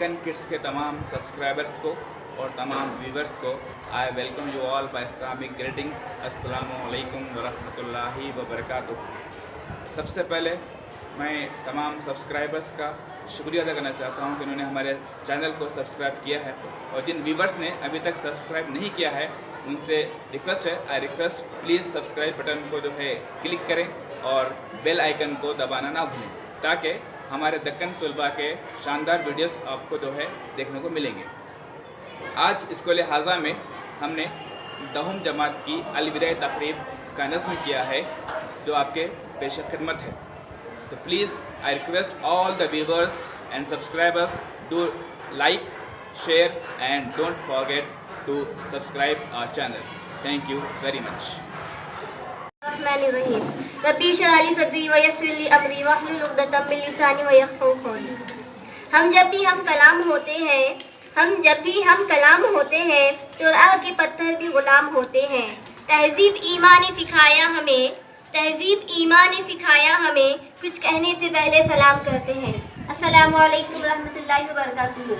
Icon kids के तमाम subscribers को और तमाम व्यूवर्स को I welcome you all by Islamic greetings. अस्सलामु अलैकुम वरहमतुल्लाहि वबरकातुहू। सबसे पहले मैं तमाम सब्सक्राइबर्स का शुक्रिया अदा करना चाहता हूं कि उन्होंने हमारे चैनल को सब्सक्राइब किया है, और जिन व्यूवर्स ने अभी तक सब्सक्राइब नहीं किया है उनसे रिक्वेस्ट है, I request please subscribe button को जो है क्लिक करें और बेल आइकन को दबाना ना भूलें, ताकि हमारे दक्कन तलबा के शानदार वीडियोस आपको जो है देखने को मिलेंगे। आज स्कूल हाजा में हमने 10वीं जमात की अलविदाई तकरीब का नज़्म किया है जो आपके पेश खिदमत है। तो please I request all the viewers and subscribers do like, share and don't forget to subscribe our channel. Thank you very much. रब्बी इश्रह ली सदरी व यस्सिर ली अमरी वहलुल उक़दतम मिन लिसानी व यफ़क़हू क़ौली। हम जब भी हम कलाम होते हैं तो राह के पत्थर भी गुलाम होते हैं। तहज़ीब ईमान ने सिखाया हमें कुछ कहने से पहले सलाम करते हैं। अस्सलामु अलैकुम रहमतुल्लाहि व बरकातुहू।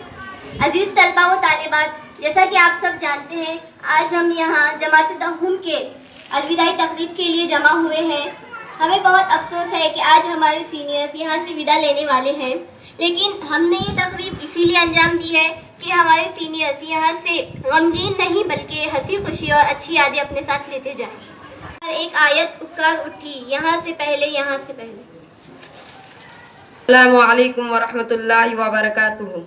अज़ीज़ तलबा व तालिबात, जैसा कि आप सब जानते हैं, आज हम यहाँ जमात 10वीं के अलविदाई तकरीब के लिए जमा हुए हैं। हमें बहुत अफसोस है कि आज हमारे सीनियर्स यहाँ से विदा लेने वाले हैं, लेकिन हमने ये तकरीब इसीलिए अंजाम दी है कि हमारे सीनियर्स यहाँ से गमगीन नहीं बल्कि हंसी खुशी और अच्छी यादें अपने साथ लेते जाएं। हर एक आयत पुकार उठी, यहाँ से पहले। अस्सलामु अलैकुम वरहमतुल्लाहि वबरकातुहू।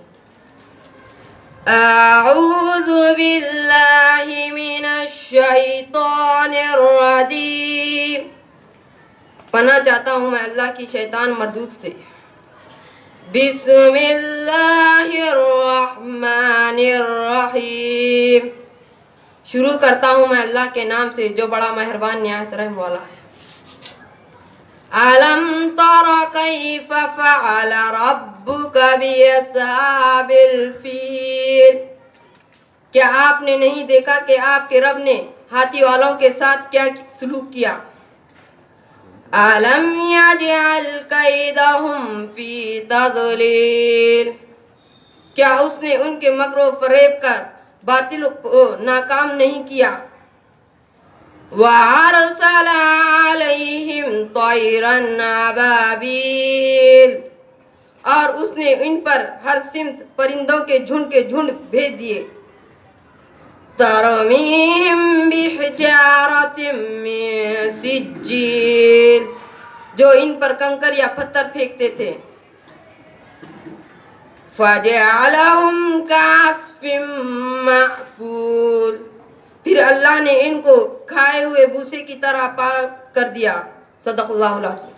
अऊज़ु बिल्लाहि मिनश शैतानिर रजीम। पनाह चाहता हूँ मैं अल्लाह की शैतान मरदूद से। बिस्मिल्लाहिर रहमानिर रहीम। शुरू करता हूँ मैं अल्लाह के नाम से जो बड़ा मेहरबान निहायत रहम वाला है। अलम तरा कैफ़ फ़अल रब्बुका बिअस्हाबिल फ़ील। क्या आपने नहीं देखा कि आपके रब ने हाथी वालों के साथ क्या सलूक किया। अलम यजअल कैदहुम फ़ी तज़लील। क्या उसने उनके मकरो फरेब कर बातिल को नाकाम नहीं किया। वअरसल अलैहिम तैरन अबाबील। और उसने इन पर हर सिमत परिंदों के झुंड भेज दिए। तरमीहिम बिहिजारतिम मिन सिज्जील। जो इन पर कंकर या पत्थर फेंकते थे। फजअलहुम कास्फिम माकूल। फिर अल्लाह ने इनको खाए हुए भूसे की तरह पार कर दिया। सदक़ल्लाहुल अज़ीम।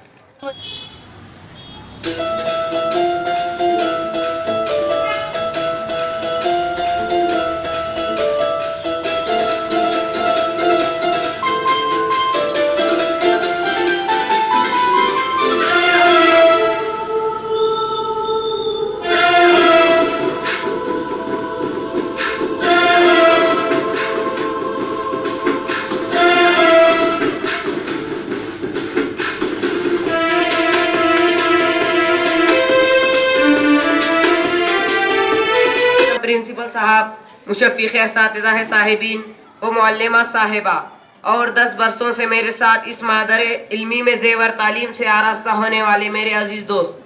प्रिंसिपल साहब, मुशफ़िक़ असातिज़ा है साहिबीन व मुअल्लिमा साहिबा, और 10 बरसों से मेरे साथ इस मादरे इल्मी में ज़ेवर तालीम से आरास्ता होने वाले मेरे अजीज़ दोस्त,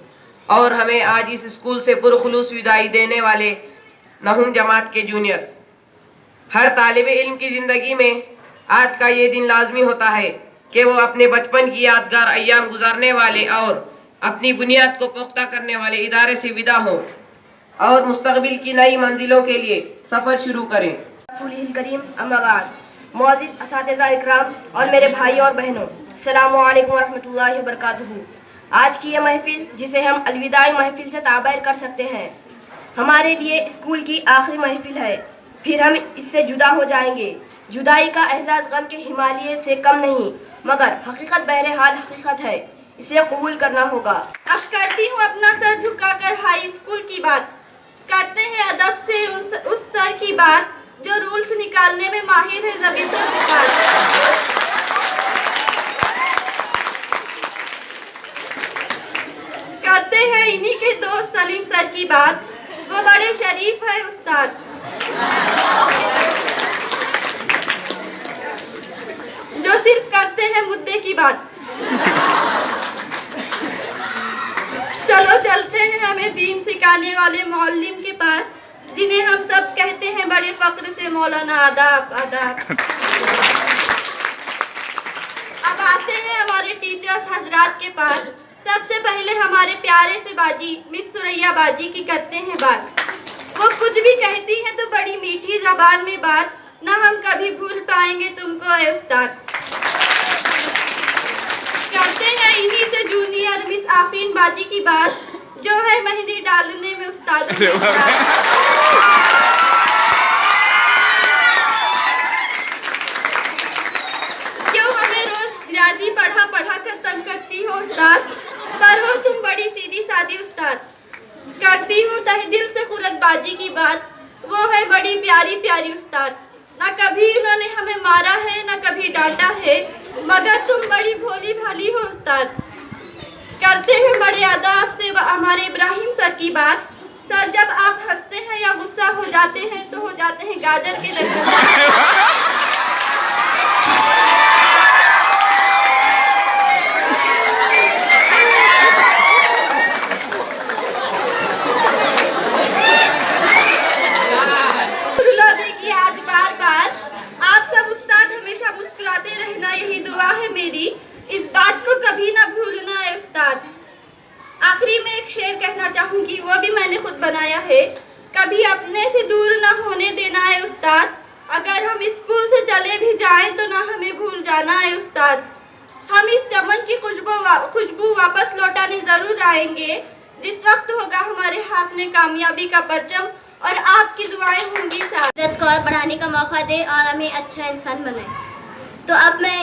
और हमें आज इस स्कूल से पुरखुलूस विदाई देने वाले 9वीं जमात के जूनियर्स। हर तालिबे इल्म की ज़िंदगी में आज का ये दिन लाजमी होता है कि वो अपने बचपन की यादगार अय्याम गुजारने वाले और अपनी बुनियाद को पुख्ता करने वाले इदारे से विदा हों और मुस्तक़बिल की नई मंजिलों के लिए सफ़र शुरू करें। रसूलिल करीम अम्मा बाद। मुअज़्ज़िज़ असातिज़ा इकराम और मेरे भाई और बहनों, अस्सलामु अलैकुम वरहमतुल्लाहि वबरकातुहू। आज की ये महफ़िल, जिसे हम अलविदाई महफ़िल से ताबीर कर सकते हैं, हमारे लिए स्कूल की आखिरी महफ़िल है। फिर हम इससे जुदा हो जाएंगे। जुदाई का एहसास गम के हिमालय से कम नहीं, मगर हकीकत बहरहाल हकीकत है, इसे कबूल करना होगा। अब करती हूँ अपना सर झुकाकर हाई स्कूल की बात। करते हैं अदब से उस सर की बात जो रूल्स निकालने में माहिर है ज़बीर तो करते हैं इन्हीं के दोस्त सलीम सर की बात। वो बड़े शरीफ है उस्ताद। जो सिर्फ करते हैं मुद्दे की बात। चलो चलते हैं हमें दीन सिखाने वाले मौल्लिम के पास, जिन्हें हम सब कहते हैं बड़े फक्र से मौलाना आदाब आदाब। अब आते हैं हमारे टीचर्स हजरात के पास। सबसे पहले हमारे प्यारे से बाजी मिस सुरैया बाजी की करते हैं बात। वो कुछ भी कहती हैं तो बड़ी मीठी ज़बान में बात, ना हम कभी भूल पाएंगे तुमको ए उस्ताद। करते हैं इन्हीं से जूनियर मिस आफरीन बाजी की बात, जो है मेहंदी डालने में उस्तादों के साथ। क्यों हमें रोज रियाजी पढ़ा पढ़ा कर तंग करती हो उस्ताद, पर हो तुम बड़ी सीधी सादी उस्ताद। करती हूँ तहे दिल से कुरत बाजी की बात, वो है बड़ी प्यारी प्यारी उस्ताद। ना कभी उन्होंने हमें मारा है ना कभी डांटा है, मगर तुम बड़ी भोली भाली हो उस्ताद। करते हैं बड़े अदब से हमारे इब्राहिम सर की बात। सर जब आप हंसते हैं या गुस्सा हो जाते हैं तो हो जाते हैं गाजर के दरमियान। आज बार बार आप सब उस्ताद हमेशा मुस्कुराते रहना, यही दुआ है मेरी। इस बात को कभी ना भूलना है उस्ताद। आखिरी में एक शेर कहना चाहूंगी, वो भी मैंने खुद बनाया है। कभी अपने से दूर ना होने देना है उस्ताद, अगर हम स्कूल से चले भी जाएं तो ना हमें भूल जाना है उस्ताद। हम इस चमन की खुशबू वापस लौटाने जरूर आएंगे, जिस वक्त होगा हमारे हाथ में कामयाबी का परचम और आपकी दुआएं होंगी साथ। इज्जत को और बढ़ाने का मौका दे और हमें अच्छा इंसान बनाए। तो अब मैं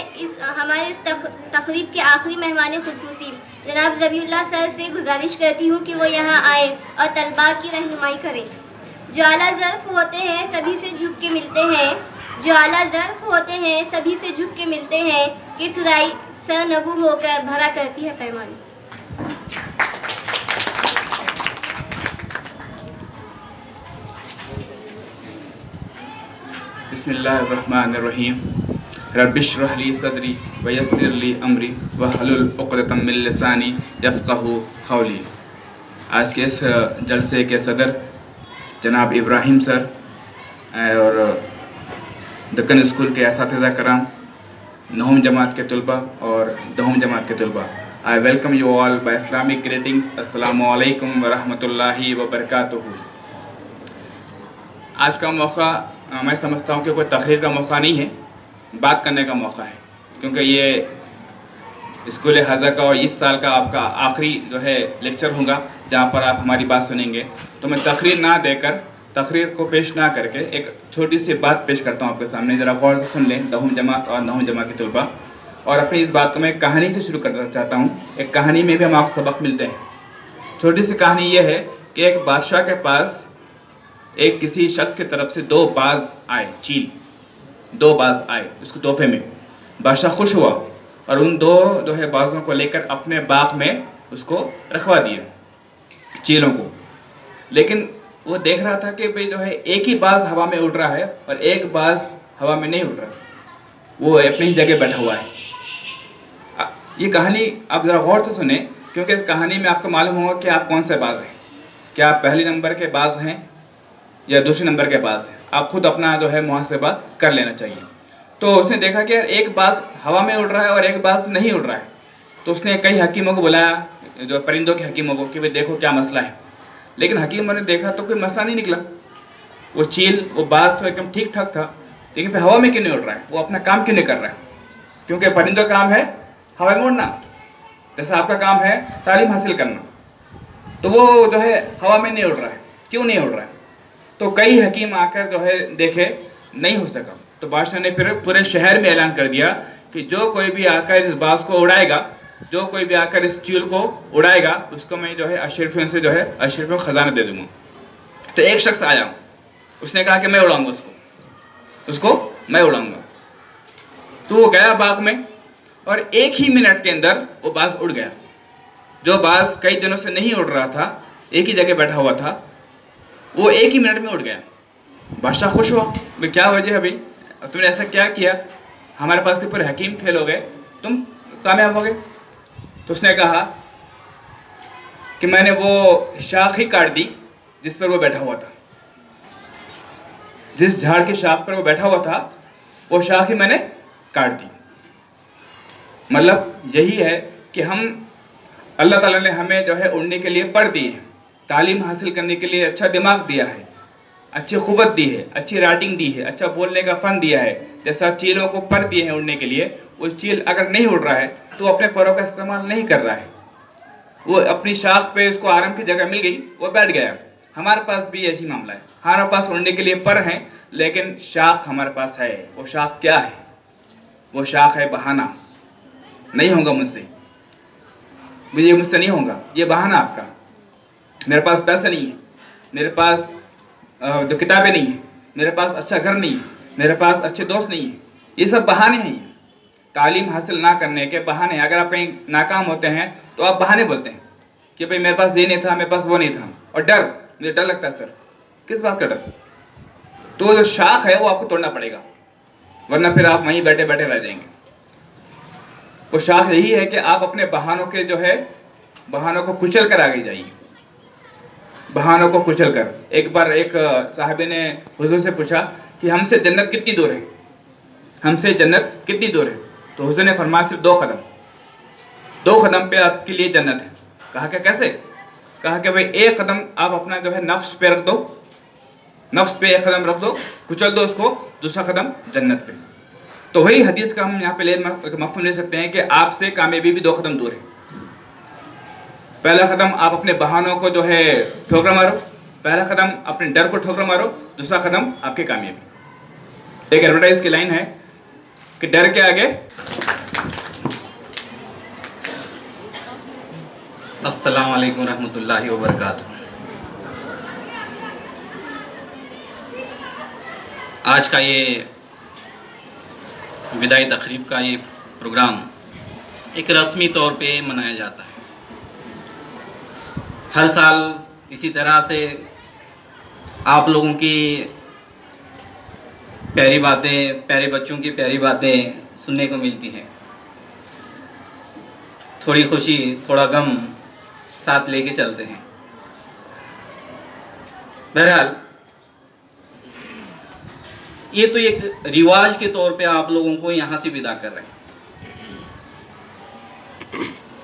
हमारे इस तकरीब के आखिरी मेहमान खुसूसी जनाब ज़बीउल्लाह सर से गुजारिश करती हूँ कि वो यहाँ आए और तलबा की रहनुमाई करें। जो आला ज़र्फ़ होते हैं सभी से झुक के मिलते हैं, जो आला ज़र्फ़ होते हैं सभी से झुक के मिलते हैं, कि सुराई सर नगू होकर भरा करती है पैमाने। बिस्मिल्लाहिर्रहमानिर्रहीम। रब्बिश्रह ली सदरी वयस्सिर ली अमरी वहलुल उक़दतम मिन लिसानी यफ़क़हू क़ौली। आज के इस जलसे के सदर जनाब इब्राहिम सर और दक्कन स्कूल के असातिज़ा कराम, नौम जमात के तलबा और दहम जमात के तलबा, I welcome you all by Islamic greetings. अस्सलामु अलैकुम व रहमतुल्लाहि व बरकातुहू। आज का मौका मैं समझता हूँ कि कोई तकरीर का मौका नहीं है, बात करने का मौका है, क्योंकि ये स्कूल हज़ा का और इस साल का आपका आखिरी जो है लेक्चर होगा जहाँ पर आप हमारी बात सुनेंगे। तो मैं तकरीर ना देकर, तकरीर को पेश ना करके एक छोटी सी बात पेश करता हूँ आपके सामने। ज़रा गौर से सुन लें दहम जमात और नहम जमात के तलबा। और अपनी इस बात को मैं कहानी से शुरू करना चाहता हूँ। एक कहानी में भी हम आपको सबक मिलते हैं। छोटी सी कहानी ये है कि एक बादशाह के पास एक किसी शख्स की तरफ से 2 बाज आए, चील 2 बाज आए उसको तोहफे में। बादशाह खुश हुआ और उन 2 जो है बाजों को लेकर अपने बाग में उसको रखवा दिया, चीलों को। लेकिन वो देख रहा था कि भाई जो है एक ही बाज हवा में उड़ रहा है और एक बाज हवा में नहीं उड़ रहा, वो अपनी ही जगह बैठा हुआ है। ये कहानी आप ज़रा गौर से सुने, क्योंकि इस कहानी में आपको मालूम होगा कि आप कौन से बाज हैं। क्या आप पहले नंबर के बाज हैं या दूसरे नंबर के बाज हैं? आप खुद अपना जो है मुहासबा कर लेना चाहिए। तो उसने देखा कि यार एक बाज हवा में उड़ रहा है और एक बाज नहीं उड़ रहा है। तो उसने कई हकीमों को बुलाया, जो परिंदों के हकीमों को, कि भाई देखो क्या मसला है। लेकिन हकीमों ने देखा तो कोई मसला नहीं निकला। वो चील, वो बाज तो एकदम ठीक ठाक था, लेकिन फिर हवा में क्यों नहीं उड़ रहा है? वो अपना काम क्यों नहीं कर रहा है? क्योंकि परिंदों का काम है हवा में उड़ना, जैसा आपका काम है तालीम हासिल करना। तो वो जो है हवा में नहीं उड़ रहा है, क्यों नहीं उड़ रहा है? तो कई हकीम आकर जो है देखे, नहीं हो सका। तो बादशाह ने फिर पूरे शहर में ऐलान कर दिया कि जो कोई भी आकर इस बाज को उड़ाएगा, जो कोई भी आकर इस चील को उड़ाएगा, उसको मैं जो है अशरफियों से जो है अशरफियों खजाना दे दूँगा। तो एक शख्स आया, उसने कहा कि मैं उड़ाऊँगा उसको मैं उड़ाऊँगा। तो वो गया बाग में और एक ही मिनट के अंदर वो बाज उड़ गया। जो बाज कई दिनों से नहीं उड़ रहा था, एक ही जगह बैठा हुआ था, वो एक ही मिनट में उठ गया। बादशाह खुश हुआ, भाई क्या वजह है भाई, तुमने ऐसा क्या किया, हमारे पास के पूरे हकीम फेल हो गए, तुम कामयाब हो गए। तो उसने कहा कि मैंने वो शाख ही काट दी जिस पर वो बैठा हुआ था, जिस झाड़ की शाख पर वो बैठा हुआ था वो शाख ही मैंने काट दी। मतलब यही है कि हम, अल्लाह ताला ने हमें जो है उड़ने के लिए पढ़ दिए हैं, तालीम हासिल करने के लिए अच्छा दिमाग दिया है, अच्छी क़ुव्वत दी है, अच्छी राइटिंग दी है, अच्छा बोलने का फ़न दिया है। जैसा चीलों को पर दिए हैं उड़ने के लिए, वो चील अगर नहीं उड़ रहा है तो अपने पैरों का इस्तेमाल नहीं कर रहा है, वो अपनी शाख पे उसको आराम की जगह मिल गई, वो बैठ गया। हमारे पास भी ऐसी मामला है, हमारे पास उड़ने के लिए पर हैं लेकिन शाख हमारे पास है। वो शाख क्या है? वो शाख है बहाना। नहीं होगा मुझसे, ये मुझसे नहीं होगा, ये बहाना आपका। मेरे पास पैसा नहीं है, मेरे पास जो किताबें नहीं है, मेरे पास अच्छा घर नहीं है, मेरे पास अच्छे दोस्त नहीं है, ये सब बहाने हैं। तालीम हासिल ना करने के बहाने। अगर आप कहीं नाकाम होते हैं तो आप बहाने बोलते हैं कि भाई मेरे पास ये नहीं था, मेरे पास वो नहीं था। और डर, मुझे डर लगता है। सर किस बात का डर? तो जो शाख है वो आपको तोड़ना पड़ेगा, वरना फिर आप वहीं बैठे बैठे रह जाएंगे। वो शाख यही है कि आप अपने बहानों के जो है, बहानों को कुचल कर आगे जाइए, बहानों को कुचल कर। एक बार एक साहबे ने हुजूर से पूछा कि हमसे जन्नत कितनी दूर है, हमसे जन्नत कितनी दूर है? तो हुजूर ने फरमाया सिर्फ 2 कदम, 2 कदम पे आपके लिए जन्नत है। कहा कि कैसे? कहा कि भाई 1 कदम आप अपना जो है नफ्स पे रख दो, नफ्स पे 1 कदम रख दो, कुचल दो उसको, दूसरा कदम जन्नत पे। तो वही हदीस का हम यहाँ पे मफ़हूम ले सकते हैं कि आपसे कामयाबी भी 2 कदम दूर है। पहला कदम आप अपने बहानों को जो है ठोकर मारो, पहला कदम अपने डर को ठोकर मारो, दूसरा कदम आपकी कामयाबी। एक एडवर्टाइज की लाइन है कि डर के आगे। अस्सलाम वालेकुम रहमतुल्लाहि व बरकातुहू। आज का ये विदाई तकरीब का ये प्रोग्राम एक रस्मी तौर पे मनाया जाता है। हर साल इसी तरह से आप लोगों की प्यारी बातें, प्यारे बच्चों की प्यारी बातें सुनने को मिलती हैं। थोड़ी खुशी थोड़ा गम साथ लेके चलते हैं। बहरहाल ये तो एक रिवाज के तौर पे आप लोगों को यहाँ से विदा कर रहे हैं।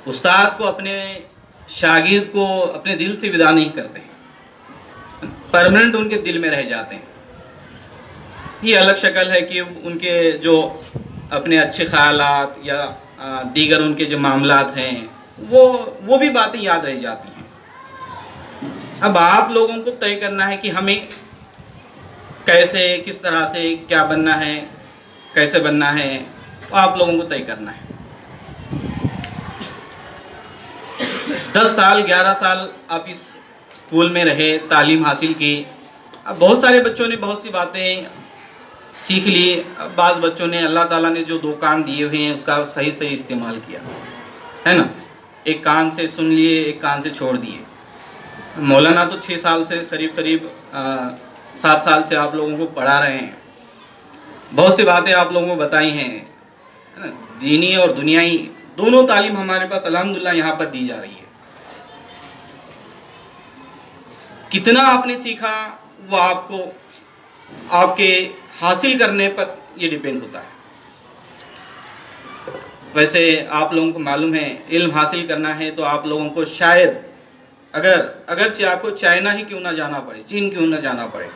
उस्ताद को, अपने शागिर्द को अपने दिल से विदा नहीं करते हैं, परमानेंट उनके दिल में रह जाते हैं। ये अलग शक्ल है कि उनके जो अपने अच्छे ख्यालात या दीगर उनके जो मामलात हैं वो भी बातें याद रह जाती हैं। अब आप लोगों को तय करना है कि हमें कैसे, किस तरह से, क्या बनना है, कैसे बनना है, तो आप लोगों को तय करना है। 10 साल 11 साल आप इस स्कूल में रहे, तालीम हासिल की। अब बहुत सारे बच्चों ने बहुत सी बातें सीख ली। अब बाज़ बच्चों ने, अल्लाह ताला ने जो 2 कान दिए हुए हैं उसका सही इस्तेमाल किया है ना। एक कान से सुन लिए, एक कान से छोड़ दिए। मौलाना तो 6 साल से करीब 7 साल से आप लोगों को पढ़ा रहे हैं। बहुत सी बातें आप लोगों को बताई हैं, है ना। दीनी और दुनियाई दोनों तालीम हमारे पास अल्हम्दुलिल्लाह यहाँ पर दी जा रही है। कितना आपने सीखा वो आपको, आपके हासिल करने पर ये डिपेंड होता है। वैसे आप लोगों को मालूम है, इल्म हासिल करना है तो आप लोगों को शायद अगरचे आपको चाइना ही क्यों ना जाना पड़े, चीन क्यों ना जाना पड़े।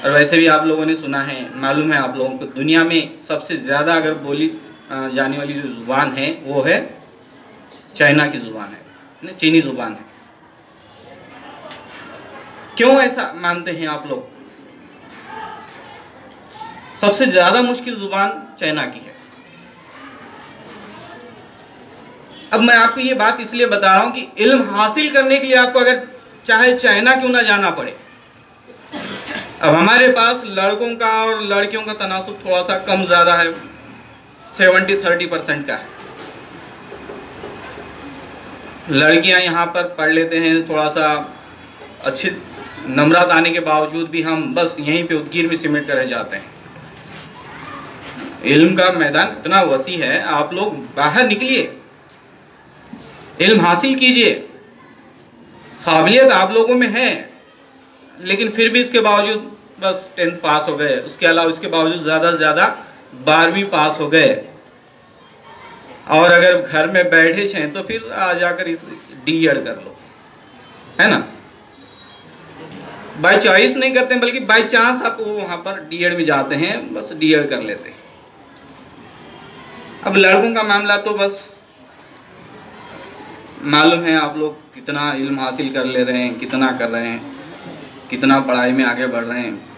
और वैसे भी आप लोगों ने सुना है, मालूम है आप लोगों को, दुनिया में सबसे ज़्यादा अगर बोली जाने वाली जो ज़ुबान है वो है चाइना की ज़ुबान है, चीनी ज़ुबान है। क्यों ऐसा मानते हैं आप लोग? सबसे ज़्यादा मुश्किल ज़ुबान चाइना की है। अब मैं आपको ये बात इसलिए बता रहा हूँ कि इल्म हासिल करने के लिए आपको अगर चाहे चाइना क्यों ना जाना पड़े। अब हमारे पास लड़कों का और लड़कियों का तनासुब थोड़ा सा कम ज़्यादा है, 70-30% का है। लड़कियां यहाँ पर पढ़ लेते हैं, थोड़ा सा अच्छे नंबरात आने के बावजूद भी हम बस यहीं पे उदगीर में सिमट कर रह जाते हैं। इल्म का मैदान इतना वसी है, आप लोग बाहर निकलिए, इल्म हासिल कीजिए। काबिलियत आप लोगों में है, लेकिन फिर भी इसके बावजूद बस 10th पास हो गए, उसके अलावा इसके बावजूद ज़्यादा से ज़्यादा 12वीं पास हो गए, और अगर घर में बैठे हैं तो फिर आ जाकर इस D.Ed कर लो, है ना। बाय चॉइस नहीं करते हैं, बल्कि बाय चांस आप वहाँ पर D.Ed में जाते हैं, बस D.Ed कर लेते हैं। अब लड़कों का मामला तो बस मालूम है, आप लोग कितना इल्म हासिल कर ले रहे हैं, कितना कर रहे हैं, कितना पढ़ाई में आगे बढ़ रहे हैं।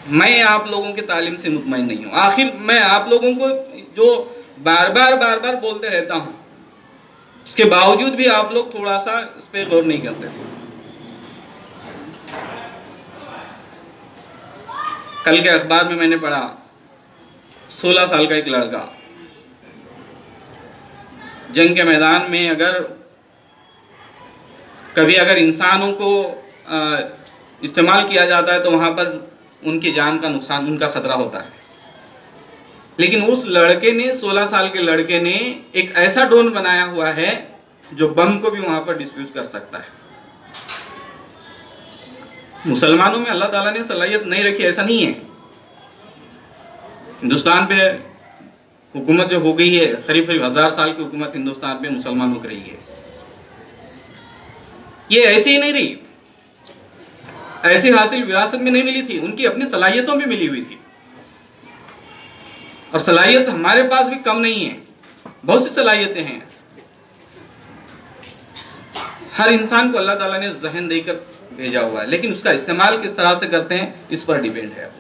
मैं आप लोगों की तालीम से मुतमईन नहीं हूँ। आखिर मैं आप लोगों को जो बार बार बोलते रहता हूँ, उसके बावजूद भी आप लोग थोड़ा सा इस पर गौर नहीं करते थे। कल के अखबार में मैंने पढ़ा, 16 साल का एक लड़का जंग के मैदान में अगर इंसानों को इस्तेमाल किया जाता है तो वहाँ पर उनकी जान का नुकसान, उनका खतरा होता है। लेकिन उस लड़के ने, 16 साल के लड़के ने एक ऐसा ड्रोन बनाया हुआ है जो बम को भी वहाँ पर डिस्ट्रीब्यूट कर सकता है। मुसलमानों में अल्लाह ताला ने सलाहियत नहीं रखी, ऐसा नहीं है। हिंदुस्तान पे हुकूमत जो हो गई है, करीब 1000 साल की हुकूमत हिंदुस्तान पे मुसलमानों की रही है। ये ऐसे ही नहीं रही, ऐसी हासिल विरासत में नहीं मिली थी, उनकी अपनी सलाहियतों में मिली हुई थी। और सलाहियत हमारे पास भी कम नहीं है, बहुत सी सलाहियतें हैं। हर इंसान को अल्लाह ताला ने ज़हन देकर भेजा हुआ है, लेकिन उसका इस्तेमाल किस तरह से करते हैं इस पर डिपेंड है।